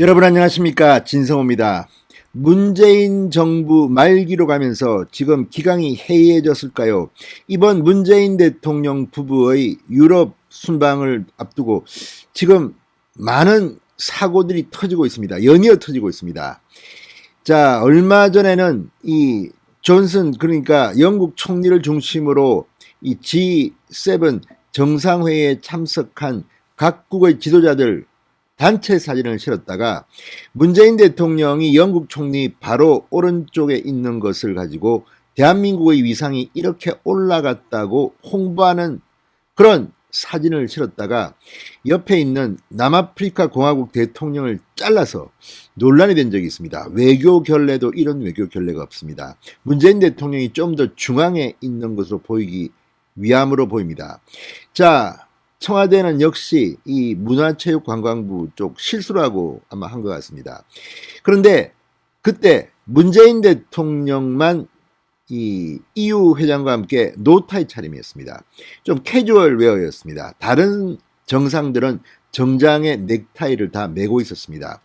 여러분 안녕하십니까, 진성호입니다. 문재인 정부 말기로 가면서 지금 기강이 해이해졌을까요? 이번 문재인 대통령 부부의 유럽 순방을 앞두고 지금 많은 사고들이 터지고 있습니다. 연이어 터지고 있습니다. 자, 얼마 전에는 이 존슨, 그러니까 영국 총리를 중심으로 이 G7 정상회의에 참석한 각국의 지도자들 단체 사진을 실었다가 문재인 대통령이 영국 총리 바로 오른쪽에 있는 것을 가지고 대한민국의 위상이 이렇게 올라갔다고 홍보하는 그런 사진을 실었다가 옆에 있는 남아프리카 공화국 대통령을 잘라서 논란이 된 적이 있습니다. 외교 결례도 이런 외교 결례가 없습니다. 문재인 대통령이 좀 더 중앙에 있는 것으로 보이기 위함으로 보입니다. 자, 청와대는 역시 이 문화체육관광부 쪽 실수를 하고 아마 한 것 같습니다. 그런데 그때 문재인 대통령만 이 EU 회장과 함께 노타이 차림이었습니다. 좀 캐주얼 웨어였습니다. 다른 정상들은 정장에 넥타이를 다 메고 있었습니다.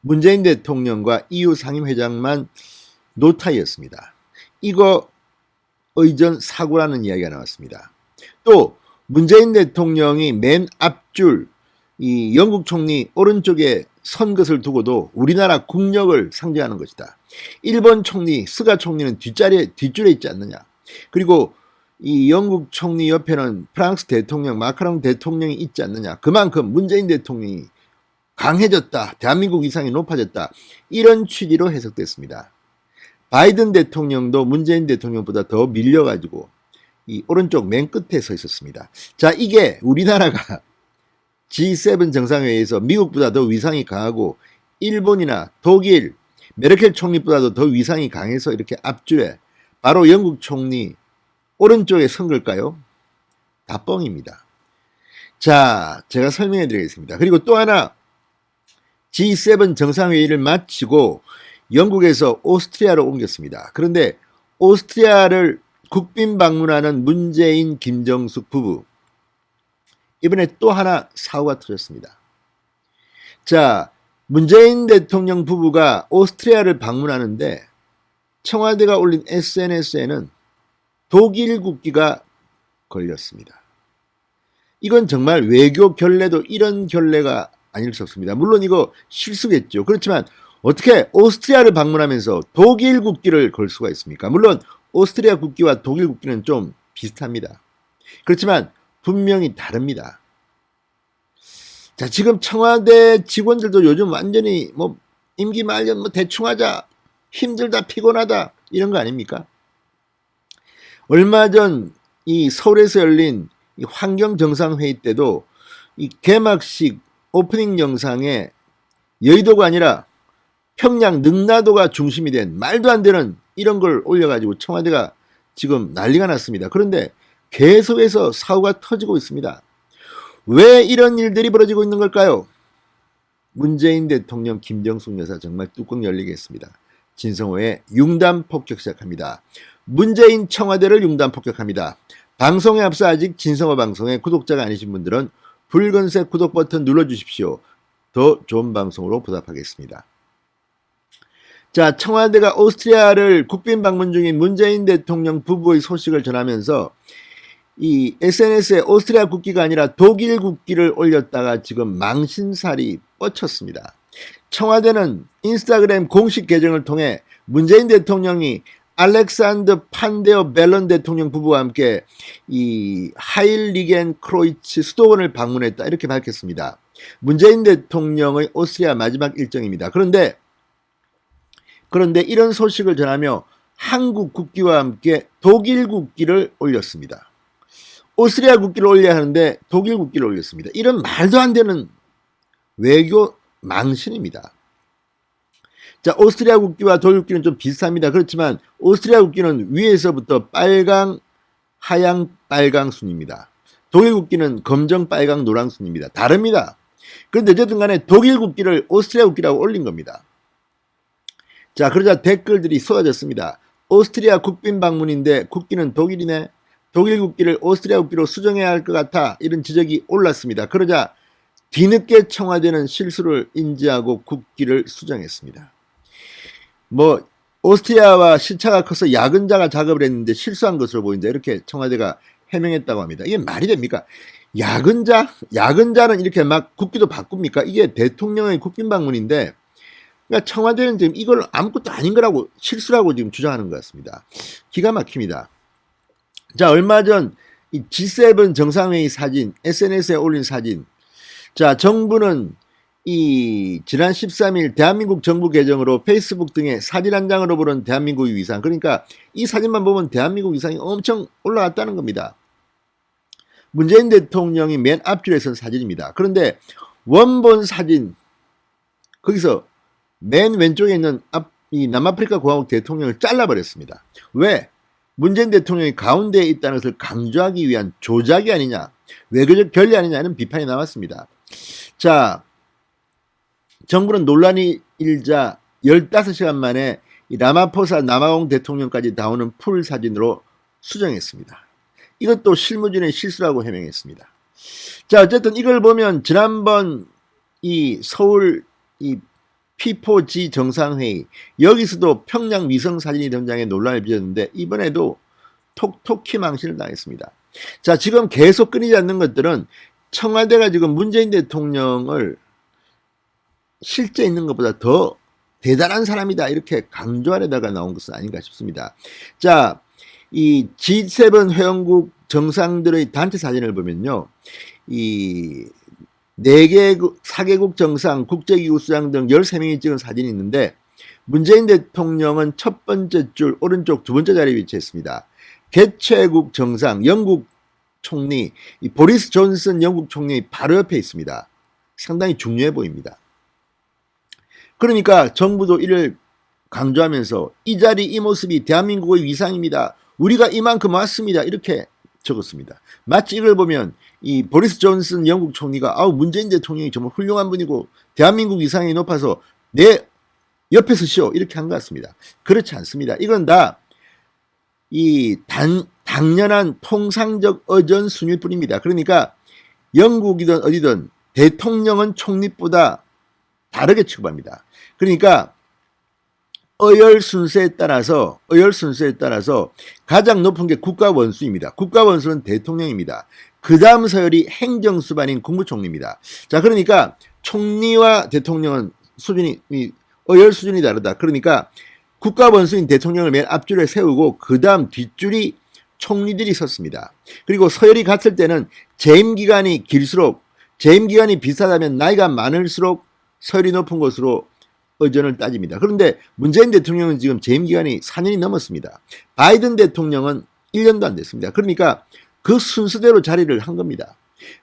문재인 대통령과 EU 상임회장만 노타이였습니다. 이거 의전 사고라는 이야기가 나왔습니다. 또 문재인 대통령이 맨 앞줄 이 영국 총리 오른쪽에 선 것을 두고도 우리나라 국력을 상징하는 것이다. 일본 총리 스가 총리는 뒷줄에 있지 않느냐. 그리고 이 영국 총리 옆에는 프랑스 대통령 마크롱 대통령이 있지 않느냐. 그만큼 문재인 대통령이 강해졌다. 대한민국 위상이 높아졌다. 이런 취지로 해석됐습니다. 바이든 대통령도 문재인 대통령보다 더 밀려가지고 이 오른쪽 맨 끝에 서 있었습니다. 자, 이게 우리나라가 G7 정상회의에서 미국보다 더 위상이 강하고 일본이나 독일, 메르켈 총리보다도 더 위상이 강해서 이렇게 앞줄에 바로 영국 총리 오른쪽에 선 걸까요? 다 뻥입니다. 자, 제가 설명해 드리겠습니다. 그리고 또 하나 G7 정상회의를 마치고 영국에서 오스트리아로 옮겼습니다. 그런데 오스트리아를 국빈 방문하는 문재인 김정숙 부부, 이번에 또 하나 사고가 터졌습니다. 자, 문재인 대통령 부부가 오스트리아를 방문하는데 청와대가 올린 SNS에는 독일 국기가 걸렸습니다. 이건 정말 외교 결례도 이런 결례가 아닐 수 없습니다. 물론 이거 실수겠죠. 그렇지만 어떻게 오스트리아를 방문하면서 독일 국기를 걸 수가 있습니까? 물론 오스트리아 국기와 독일 국기는 좀 비슷합니다. 그렇지만 분명히 다릅니다. 자, 지금 청와대 직원들도 요즘 완전히 뭐 임기 말년 뭐 대충 하자, 힘들다, 피곤하다 이런 거 아닙니까? 얼마 전 이 서울에서 열린 이 환경 정상회의 때도 이 개막식 오프닝 영상에 여의도가 아니라 평양 능라도가 중심이 된 말도 안 되는 이런 걸 올려가지고 청와대가 지금 난리가 났습니다. 그런데 계속해서 사고가 터지고 있습니다. 왜 이런 일들이 벌어지고 있는 걸까요? 문재인 대통령 김정숙 여사 정말 뚜껑 열리겠습니다. 진성호의 융단 폭격 시작합니다. 문재인 청와대를 융단 폭격합니다. 방송에 앞서 아직 진성호 방송의 구독자가 아니신 분들은 붉은색 구독 버튼 눌러주십시오. 더 좋은 방송으로 보답하겠습니다. 자, 청와대가 오스트리아를 국빈 방문 중인 문재인 대통령 부부의 소식을 전하면서 이 SNS에 오스트리아 국기가 아니라 독일 국기를 올렸다가 지금 망신살이 뻗쳤습니다. 청와대는 인스타그램 공식 계정을 통해 문재인 대통령이 알렉산더 판데어 벨런 대통령 부부와 함께 이 하일리겐 크로이츠 수도원을 방문했다 이렇게 밝혔습니다. 문재인 대통령의 오스트리아 마지막 일정입니다. 그런데 이런 소식을 전하며 한국 국기와 함께 독일 국기를 올렸습니다. 오스트리아 국기를 올려야 하는데 독일 국기를 올렸습니다. 이런 말도 안 되는 외교 망신입니다. 자, 오스트리아 국기와 독일 국기는 좀 비슷합니다. 그렇지만 오스트리아 국기는 위에서부터 빨강, 하양, 빨강 순입니다. 독일 국기는 검정, 빨강, 노랑 순입니다. 다릅니다. 그런데 어쨌든 간에 독일 국기를 오스트리아 국기라고 올린 겁니다. 자, 그러자 댓글들이 쏟아졌습니다. 오스트리아 국빈 방문인데 국기는 독일이네. 독일 국기를 오스트리아 국기로 수정해야 할 것 같아. 이런 지적이 올랐습니다. 그러자 뒤늦게 청와대는 실수를 인지하고 국기를 수정했습니다. 뭐 오스트리아와 시차가 커서 야근자가 작업을 했는데 실수한 것으로 보인다. 이렇게 청와대가 해명했다고 합니다. 이게 말이 됩니까? 야근자는 이렇게 막 국기도 바꿉니까? 이게 대통령의 국빈 방문인데, 그러니까 청와대는 지금 이걸 아무것도 아닌 거라고 실수라고 지금 주장하는 것 같습니다. 기가 막힙니다. 자, 얼마 전 이 G7 정상회의 사진, SNS에 올린 사진. 자, 정부는 이 지난 13일 대한민국 정부 계정으로 페이스북 등에 사진 한 장으로 보는 대한민국의 위상. 그러니까 이 사진만 보면 대한민국 위상이 엄청 올라갔다는 겁니다. 문재인 대통령이 맨 앞줄에 선 사진입니다. 그런데 원본 사진, 거기서 맨 왼쪽에 있는 이 남아프리카 공화국 대통령을 잘라버렸습니다. 왜? 문재인 대통령이 가운데에 있다는 것을 강조하기 위한 조작이 아니냐, 외교적 결례 아니냐는 비판이 나왔습니다. 자, 정부는 논란이 일자 15시간 만에 이 라마포사 남아공 대통령까지 나오는 풀 사진으로 수정했습니다. 이것도 실무진의 실수라고 해명했습니다. 자, 어쨌든 이걸 보면 지난번 이 서울 이 P4G 정상회의, 여기서도 평양 위성 사진이 등장해 논란을 빚었는데 이번에도 톡톡히 망신을 당했습니다. 자, 지금 계속 끊이지 않는 것들은 청와대가 지금 문재인 대통령을 실제 있는 것보다 더 대단한 사람이다 이렇게 강조하려다가 나온 것은 아닌가 싶습니다. 자, 이 G7 회원국 정상들의 단체 사진을 보면요, 이 4개국 정상, 국제기구 수장 등 13명이 찍은 사진이 있는데 문재인 대통령은 첫 번째 줄 오른쪽 두 번째 자리에 위치했습니다. 개최국 정상, 영국 총리, 이 보리스 존슨 영국 총리 바로 옆에 있습니다. 상당히 중요해 보입니다. 그러니까 정부도 이를 강조하면서 이 자리, 이 모습이 대한민국의 위상입니다. 우리가 이만큼 왔습니다. 이렇게 적었습니다. 마치 이걸 보면 이 보리스 존슨 영국 총리가 문재인 대통령이 정말 훌륭한 분이고 대한민국 위상이 높아서 내 옆에 서시오 이렇게 한 것 같습니다. 그렇지 않습니다. 이건 다 이 당연한 통상적 어전순일 뿐입니다. 그러니까 영국이든 어디든 대통령은 총리보다 다르게 취급합니다. 그러니까 어열 순서에 따라서 가장 높은 게 국가 원수입니다. 국가 원수는 대통령입니다. 그 다음 서열이 행정수반인 국무총리입니다. 자, 그러니까 총리와 대통령은 수준이 어열 수준이 다르다. 그러니까 국가 원수인 대통령을 맨 앞줄에 세우고 그 다음 뒷줄이 총리들이 섰습니다. 그리고 서열이 같을 때는 재임 기간이 길수록, 재임 기간이 비슷하다면 나이가 많을수록 서열이 높은 것으로 의전을 따집니다. 그런데 문재인 대통령은 지금 재임 기간이 4년이 넘었습니다. 바이든 대통령은 1년도 안 됐습니다. 그러니까 그 순서대로 자리를 한 겁니다.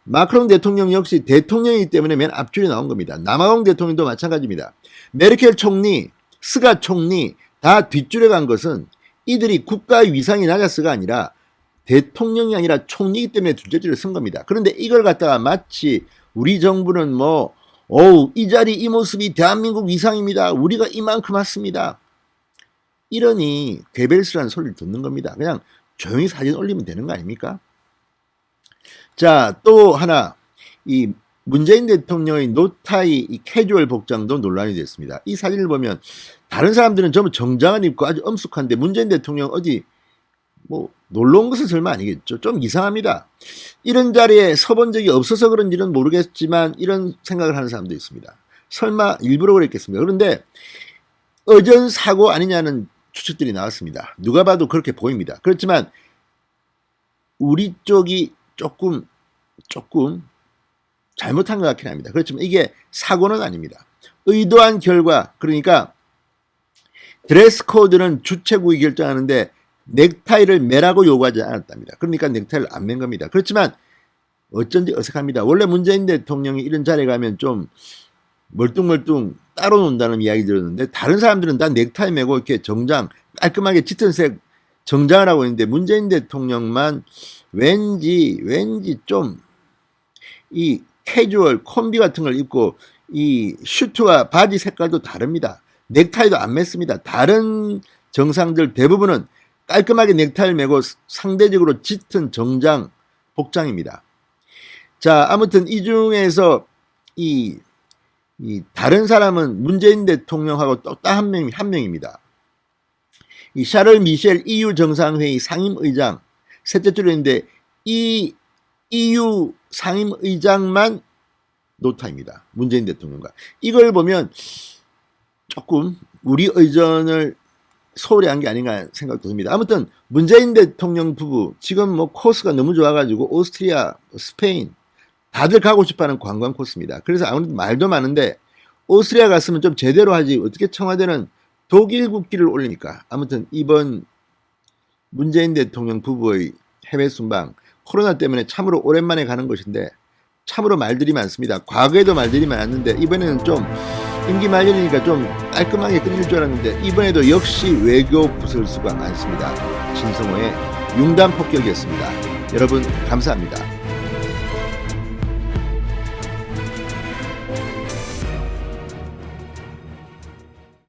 마크롱 대통령 역시 대통령이기 때문에 맨 앞줄에 나온 겁니다. 남아공 대통령도 마찬가지입니다. 메르켈 총리, 스가 총리 다 뒷줄에 간 것은 이들이 국가의 위상이 낮아서가 아니라 대통령이 아니라 총리이기 때문에 둘째 줄에 선 겁니다. 그런데 이걸 갖다가 마치 우리 정부는 이 자리, 이 모습이 대한민국 위상입니다. 우리가 이만큼 왔습니다. 이러니 괴벨스라는 소리를 듣는 겁니다. 그냥 조용히 사진 올리면 되는 거 아닙니까? 자, 또 하나, 이 문재인 대통령의 노타이 이 캐주얼 복장도 논란이 됐습니다. 이 사진을 보면 다른 사람들은 전부 정장을 입고 아주 엄숙한데 문재인 대통령 어디 놀러 온 것은 설마 아니겠죠. 좀 이상합니다. 이런 자리에 서본 적이 없어서 그런지는 모르겠지만 이런 생각을 하는 사람도 있습니다. 설마 일부러 그랬겠습니까? 그런데 어전사고 아니냐는 추측들이 나왔습니다. 누가 봐도 그렇게 보입니다. 그렇지만 우리 쪽이 조금 잘못한 것 같긴 합니다. 그렇지만 이게 사고는 아닙니다. 의도한 결과, 그러니까 드레스 코드는 주최국이 결정하는데 넥타이를 매라고 요구하지 않았답니다. 그러니까 넥타이를 안 맨 겁니다. 그렇지만 어쩐지 어색합니다. 원래 문재인 대통령이 이런 자리에 가면 좀 멀뚱멀뚱 따로 논다는 이야기 들었는데 다른 사람들은 다 넥타이 매고 이렇게 정장 깔끔하게 짙은 색 정장을 하고 있는데 문재인 대통령만 왠지 좀 이 캐주얼 콤비 같은 걸 입고 이 슈트와 바지 색깔도 다릅니다. 넥타이도 안 맸습니다. 다른 정상들 대부분은 깔끔하게 넥타이를 매고 상대적으로 짙은 정장 복장입니다. 자, 아무튼 이 중에서 이 다른 사람은 문재인 대통령하고 또 한 명입니다. 이 샤를 미셸 EU 정상회의 상임의장, 셋째 줄인데 이 EU 상임의장만 노타입니다. 문재인 대통령과. 이걸 보면 조금 우리 의전을 소홀히 한 게 아닌가 생각도 듭니다. 아무튼 문재인 대통령 부부 지금 뭐 코스가 너무 좋아가지고 오스트리아, 스페인 다들 가고 싶어하는 관광 코스입니다. 그래서 아무래도 말도 많은데 오스트리아 갔으면 좀 제대로 하지 어떻게 청와대는 독일 국기를 올리니까. 아무튼 이번 문재인 대통령 부부의 해외 순방 코로나 때문에 참으로 오랜만에 가는 것인데 참으로 말들이 많습니다. 과거에도 말들이 많았는데 이번에는 좀 임기 말년이니까 좀 깔끔하게 끝낼 줄 알았는데 이번에도 역시 외교 부설수가 많습니다. 진성호의 융단 폭격이었습니다. 여러분 감사합니다.